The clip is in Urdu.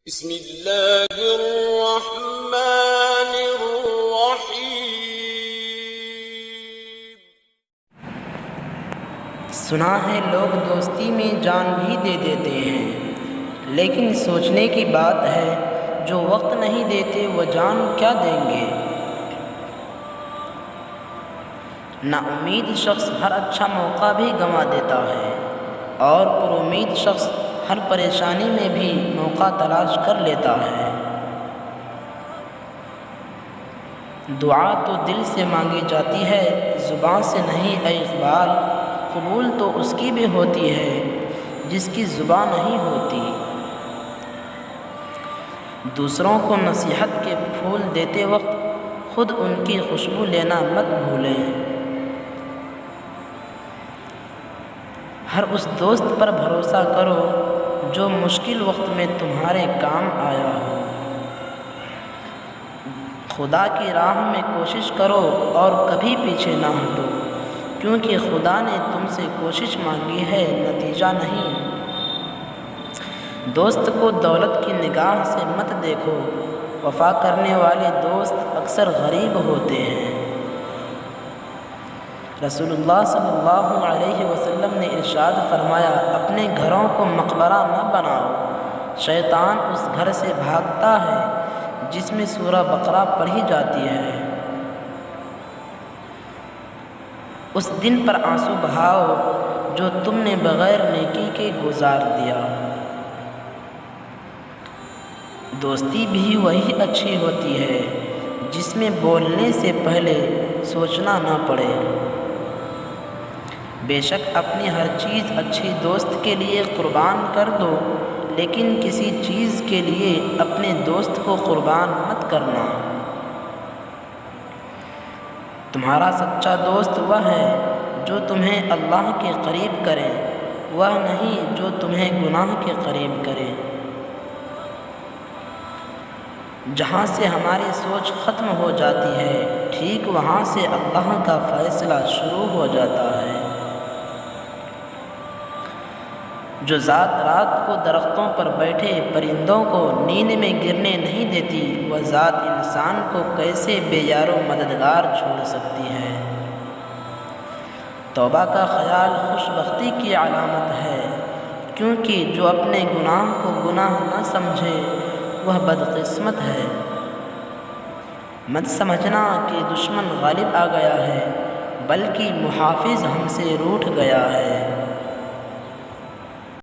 بسم اللہ الرحمن الرحیم۔ سنا ہے لوگ دوستی میں جان بھی دے دیتے ہیں، لیکن سوچنے کی بات ہے جو وقت نہیں دیتے وہ جان کیا دیں گے۔ نا امید شخص ہر اچھا موقع بھی گنوا دیتا ہے، اور پر امید شخص ہر پریشانی میں بھی موقع تلاش کر لیتا ہے۔ دعا تو دل سے مانگی جاتی ہے، زبان سے نہیں اے اقبال۔ قبول تو اس کی بھی ہوتی ہے جس کی زبان نہیں ہوتی۔ دوسروں کو نصیحت کے پھول دیتے وقت خود ان کی خوشبو لینا مت بھولیں۔ ہر اس دوست پر بھروسہ کرو جو مشکل وقت میں تمہارے کام آیا ہو۔ خدا کی راہ میں کوشش کرو اور کبھی پیچھے نہ ہٹو، کیونکہ خدا نے تم سے کوشش مانگی ہے، نتیجہ نہیں۔ دوست کو دولت کی نگاہ سے مت دیکھو، وفا کرنے والے دوست اکثر غریب ہوتے ہیں۔ رسول اللہ صلی اللہ علیہ وسلم نے ارشاد فرمایا، اپنے گھروں کو مقبرہ نہ بناؤ، شیطان اس گھر سے بھاگتا ہے جس میں سورہ بقرہ پڑھی جاتی ہے۔ اس دن پر آنسو بہاؤ جو تم نے بغیر نیکی کے گزار دیا۔ دوستی بھی وہی اچھی ہوتی ہے جس میں بولنے سے پہلے سوچنا نہ پڑے۔ بے شک اپنی ہر چیز اچھی دوست کے لیے قربان کر دو، لیکن کسی چیز کے لیے اپنے دوست کو قربان مت کرنا۔ تمہارا سچا دوست وہ ہے جو تمہیں اللہ کے قریب کرے، وہ نہیں جو تمہیں گناہ کے قریب کرے۔ جہاں سے ہماری سوچ ختم ہو جاتی ہے، ٹھیک وہاں سے اللہ کا فیصلہ شروع ہو جاتا ہے۔ جو ذات رات کو درختوں پر بیٹھے پرندوں کو نیند میں گرنے نہیں دیتی، وہ ذات انسان کو کیسے بے یار و مددگار چھوڑ سکتی ہے۔ توبہ کا خیال خوش بختی کی علامت ہے، کیونکہ جو اپنے گناہ کو گناہ نہ سمجھے وہ بدقسمت ہے۔ مت سمجھنا کہ دشمن غالب آ گیا ہے، بلکہ محافظ ہم سے روٹھ گیا ہے۔